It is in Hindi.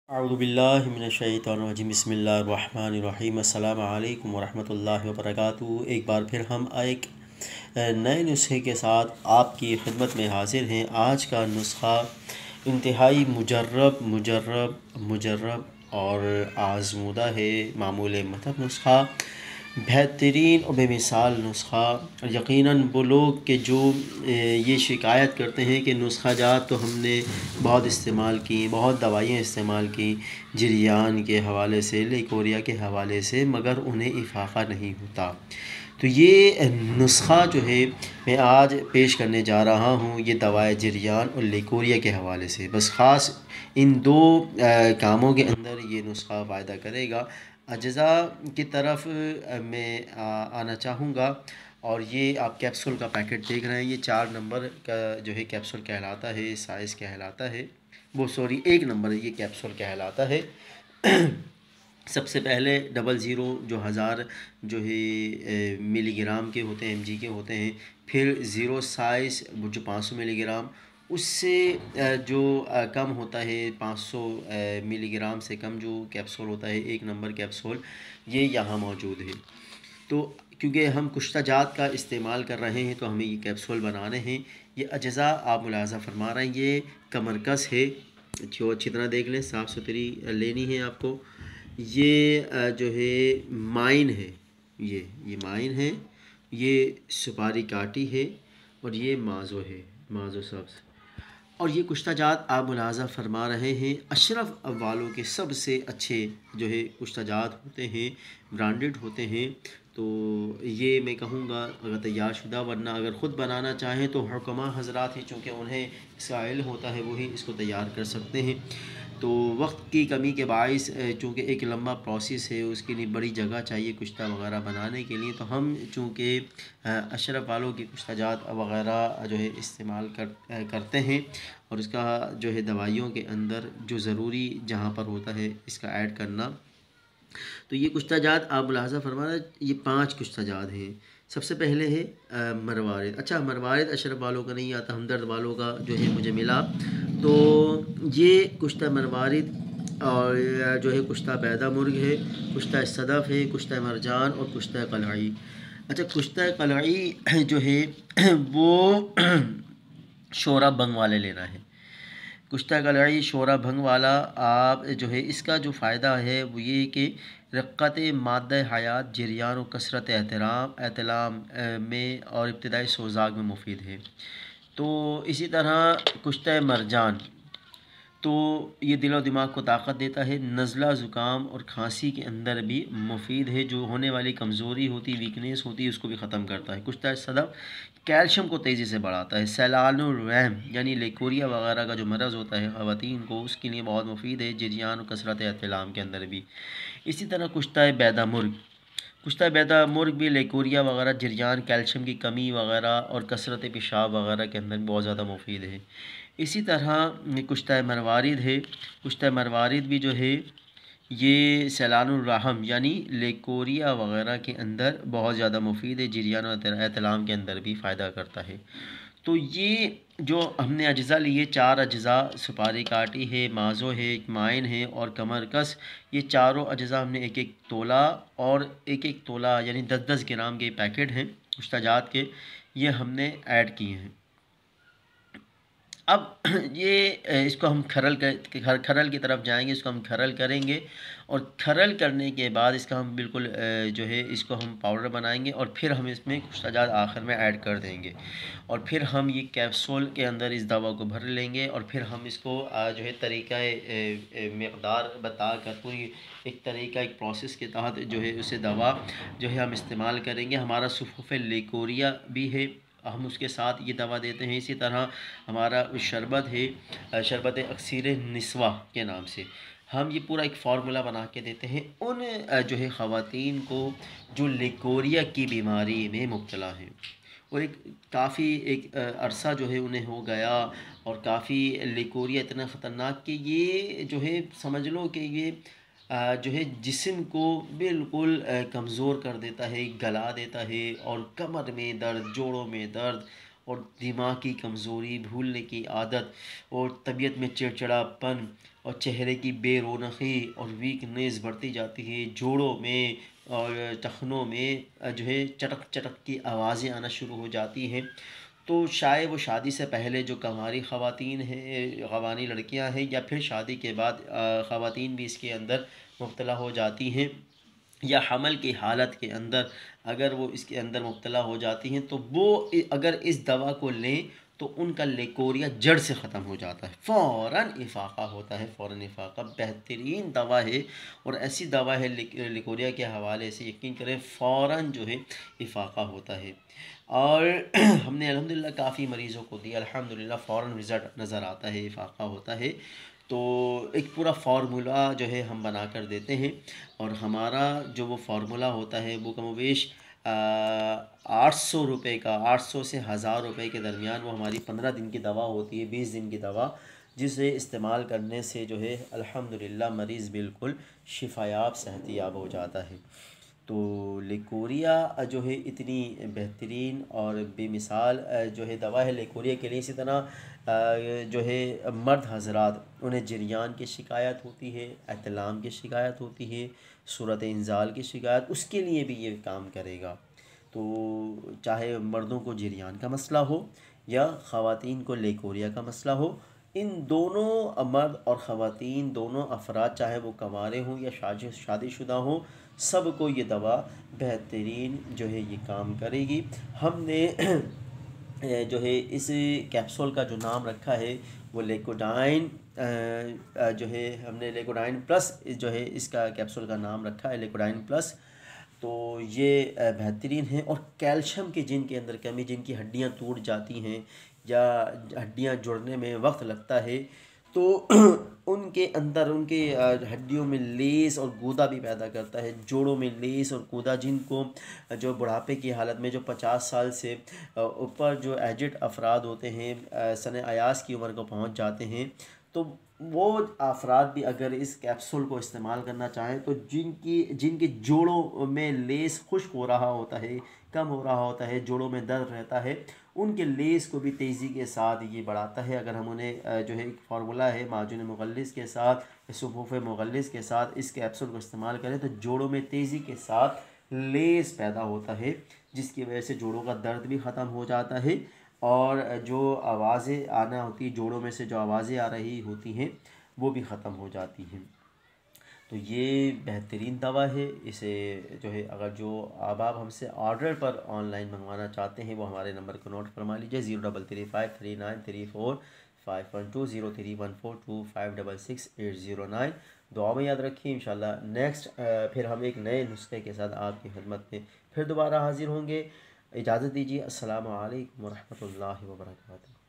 अऊज़ुबिल्लाहि मिनश्शैतानिर्रजीम बिस्मिल्लाहिर्रहमानिर्रहीम अस्सलामु अलैकुम वरहमतुल्लाहि वबरकातुहू। एक बार फिर हम एक नए नुस्खे के साथ आपकी खिदमत में हाज़िर हैं। आज का नुस्खा इंतहाई मुजर्रब मुजर्रब मुजर्रब और आज़मूदा है। मामूल मतलब नुस्खा बेहतरीन और बेमिसाल नुस्खा। यकीनन वो लोग के जो ये शिकायत करते हैं कि नुस्खा जात तो हमने बहुत इस्तेमाल की, बहुत दवाइयाँ इस्तेमाल की जरियान के हवाले से, लेकोरिया के हवाले से, मगर उन्हें इफ़ाक़ा नहीं होता। तो ये नुस्खा जो है मैं आज पेश करने जा रहा हूँ, ये दवाए जरियान और लेकोरिया के हवाले से। बस ख़ास इन दो कामों के अंदर ये नुस्खा फ़ायदा करेगा। अज्ज़ा की तरफ मैं आना चाहूँगा। और ये आप कैप्सूल का पैकेट देख रहे हैं, ये 4 नंबर का जो है कैप्सूल कहलाता है, साइज़ कहलाता है, वो सॉरी 1 नंबर ये कैप्सूल कहलाता है। सबसे पहले 00 जो हज़ार जो है मिलीग्राम के होते हैं, mg के होते हैं। फिर 0 साइज़ वो जो 500 मिलीग्राम, उससे जो कम होता है 500 मिलीग्राम से कम जो कैप्सूल होता है 1 नंबर कैप्सूल, ये यहाँ मौजूद है। तो क्योंकि हम कुश्ता जात का इस्तेमाल कर रहे हैं तो हमें ये कैप्सूल बनाने हैं। ये अज्ज़ा आप मुलाहज़ा फरमा रहे हैं, ये कमरकस है, जो अच्छी तरह देख लें, साफ़ सुथरी लेनी है आपको। ये जो है माइन है, ये माइन है, ये सुपारी काटी है, और ये माज़ो है, माज़ो सब्ज़। और ये कुश्ता जात आप मुलाहज़ा फरमा रहे हैं अशरफ वालों के सबसे अच्छे जो है कुश्ता जात होते हैं, ब्रांडेड होते हैं। तो ये मैं कहूँगा अगर तैयार शुदा, वरना अगर ख़ुद बनाना चाहें तो हुक्मा हज़रात हैं, चूँकि उन्हें इसका इल्म होता है, वही इसको तैयार कर सकते हैं। तो वक्त की कमी के बाइस चूँकि एक लंबा प्रोसेस है, उसके लिए बड़ी जगह चाहिए कुश्ता वग़ैरह बनाने के लिए, तो हम चूँकि अशरफ वालों की कुश्ता जात वग़ैरह जो है इस्तेमाल करते हैं। और इसका जो है दवाइयों के अंदर जो ज़रूरी जहाँ पर होता है इसका ऐड करना। तो ये कुश्ता जात आप मुलाहज़ा फरमाना, ये 5 कुश्ता जात हैं। सबसे पहले है मरवारिद। अच्छा, मरवारिद अशरफ वालों का नहीं आता, हमदर्द वालों का जो है मुझे मिला। तो ये कुश्ता मरवारिद और जो है कुश्ता बैदा मुर्ग है, कुश्ता सदफ़ है, कुश्ता मरजान और कुश्ता कलाई। अच्छा, कुश्ता कलाई जो है वो शोरा भंग वाले लेना है। कुश्ता कलाई शोरा भंग वाला आप जो है, इसका जो फ़ायदा है वो ये कि रक़्क़त माद्दा हयात, जरियान और कसरत एहतलाम में और इब्तिदाई सोज़ाक में मुफीद है। तो इसी तरह कुश्ता मरजान, तो ये दिल और दिमाग को ताकत देता है, नज़ला ज़ुकाम और खांसी के अंदर भी मुफीद है, जो होने वाली कमज़ोरी होती, वीकनेस होती है, उसको भी ख़त्म करता है। कुश्ता सदफ़ कैल्शियम को तेज़ी से बढ़ाता है। सैलानुर रहम यानी लेकोरिया वगैरह का जो मरज़ होता है ख़वातीन को, उसके लिए बहुत मुफीद है, जरियान और कसरत एहतलाम के अंदर भी। इसी तरह कुश्ता बैदा मुर्ग, कुश्ता बैदा मुर्ग भी लेकोरिया वगैरह, जरियान, कैल्शियम की कमी वगैरह और कसरत पेशाब वगैरह के अंदर बहुत ज़्यादा मुफीद है। इसी तरह कुश्ता मरवारिद है। कुश्ता मरवारिद भी जो है ये सैलानुर रहम यानी लेकोरिया वगैरह के अंदर बहुत ज़्यादा मुफीद है, जरियान और एहतलाम के अंदर भी फ़ायदा करता है। तो ये जो हमने अज्ज़ा लिए, 4 अज्ज़ा, सुपारी काटी है, माज़ो है, एक माइन है और कमरकस, ये चारों अज्ज़ा हमने एक एक तोला और एक एक तोला यानी 10-10 ग्राम के पैकेट हैं कुश्ता जात के, ये हमने ऐड किए हैं। अब ये इसको हम खरल की तरफ जाएंगे, इसको हम खरल करेंगे और खरल करने के बाद इसका हम बिल्कुल जो है इसको हम पाउडर बनाएंगे और फिर हम इसमें कुछ अजात आखिर में ऐड कर देंगे। और फिर हम ये कैप्सूल के अंदर इस दवा को भर लेंगे और फिर हम इसको जो है तरीक़ा मक़दार बता कर पूरी एक तरीका, एक प्रोसेस के तहत जो है उसे दवा जो है हम इस्तेमाल करेंगे। हमारा सुफ़ूफ़ लेकोरिया भी है, हम उसके साथ ये दवा देते हैं। इसी तरह हमारा शरबत है, शरबत अक्सीर निस्वा के नाम से, हम ये पूरा एक फ़ॉर्मूला बना के देते हैं उन जो है ख़वातीन को जो लेकोरिया की बीमारी में मुब्तला हैं और एक काफ़ी एक अरसा जो है उन्हें हो गया और काफ़ी लेकोरिया इतना ख़तरनाक कि ये जो है समझ लो कि ये जो है जिस्म को बिल्कुल कमज़ोर कर देता है, गला देता है और कमर में दर्द, जोड़ों में दर्द और दिमाग की कमज़ोरी, भूलने की आदत और तबीयत में चिड़चिड़ापन और चेहरे की बेरौनकी और वीकनेस बढ़ती जाती है। जोड़ों में और टखनों में जो है चटक चटक की आवाज़ें आना शुरू हो जाती हैं। तो शायद वो शादी से पहले जो कंवारी ख़वातीन हैं, ख़वानी लड़कियां हैं, या फिर शादी के बाद ख़वातीन भी इसके अंदर मुब्तला हो जाती हैं, या हमल की हालत के अंदर अगर वो इसके अंदर मुब्तला हो जाती हैं, तो वो अगर इस दवा को लें तो उनका लेकोरिया जड़ से ख़त्म हो जाता है, फ़ौरन इफ़ाक़ा होता है, फ़ौरन इफ़ाक़ा। बेहतरीन दवा है और ऐसी दवा है लेकोरिया के हवाले से यकीन करें फ़ौरन जो है इफ़ाक़ा होता है। और हमने अल्हम्दुलिल्लाह काफ़ी मरीज़ों को दिया, अल्हम्दुलिल्लाह फ़ौरन रिज़ल्ट नज़र आता है, इफ़ाक़ा होता है। तो एक पूरा फ़ॉर्मूला जो है हम बना कर देते हैं, और हमारा जो वो फ़ॉर्मूला होता है वो कमोवेश 800 रुपये का, 800 से 1000 रुपये के दरमियान वो हमारी 15 दिन की दवा होती है, 20 दिन की दवा, जिसे इस्तेमाल करने से जो है अल्हम्दुलिल्लाह मरीज़ बिल्कुल शिफायाब सेहतियाब हो जाता है। तो लेकोरिया जो है इतनी बेहतरीन और बेमिसाल जो है दवा है लेकोरिया के लिए। इसी तरह जो है मर्द हज़रात, उन्हें जरियान की शिकायत होती है, एहतलाम की शिकायत होती है, सूरत इंज़ाल की शिकायत, उसके लिए भी ये काम करेगा। तो चाहे मर्दों को जरियान का मसला हो या ख़वातीन को लेकोरिया का मसला हो, इन दोनों मर्द और ख़वातीन दोनों अफराद, चाहे वो कंवारे हों या शादीशुदा हों, सब को ये दवा बेहतरीन जो है ये काम करेगी। हमने जो है इस कैप्सूल का जो नाम रखा है वो लेकोडाइन जो है हमने लेकोडाइन प्लस जो है इसका कैप्सूल का नाम रखा है लेकोडाइन प्लस। तो ये बेहतरीन है। और कैल्शियम की जिनके अंदर कमी, जिनकी हड्डियां टूट जाती हैं या हड्डियां जुड़ने में वक्त लगता है, तो उनके अंदर उनके हड्डियों में लेस और गूदा भी पैदा करता है, जोड़ों में लेस और गूदा, जिनको जो बुढ़ापे की हालत में, जो 50 साल से ऊपर जो एजड अफराद होते हैं, सन अयास की उम्र को पहुंच जाते हैं, तो वो अफराद भी अगर इस कैप्सूल को इस्तेमाल करना चाहें, तो जिनके जोड़ों में लेस खुश्क हो रहा होता है, कम हो रहा होता है, जोड़ों में दर्द रहता है, उनके लेस को भी तेज़ी के साथ ये बढ़ाता है। अगर हम उन्हें जो है एक फार्मूला है माजुन मुगल्लिस के साथ, सफ़ूफ़ मुगल्लिस के साथ इस कैप्सूल को इस्तेमाल करें, तो जोड़ों में तेज़ी के साथ लेस पैदा होता है, जिसकी वजह से जोड़ों का दर्द भी ख़त्म हो जाता है, और जो आवाज़ें आना होती है, जोड़ों में से जो आवाज़ें आ रही होती हैं, वो भी ख़त्म हो जाती हैं। तो ये बेहतरीन दवा है। इसे जो है अगर जो आप हमसे ऑर्डर पर ऑनलाइन मंगवाना चाहते हैं, वो हमारे नंबर को नोट फरमा लीजिए, 033539345120, 03142566 दुआ में याद रखिए। इंशाल्लाह नेक्स्ट फिर हम एक नए नुस्खे के साथ आपकी खिदमत में फिर दोबारा हाजिर होंगे। इजाज़त दीजिए। अस्सलामु अलैकुम वरहमतुल्लाहि वबरकातुहू।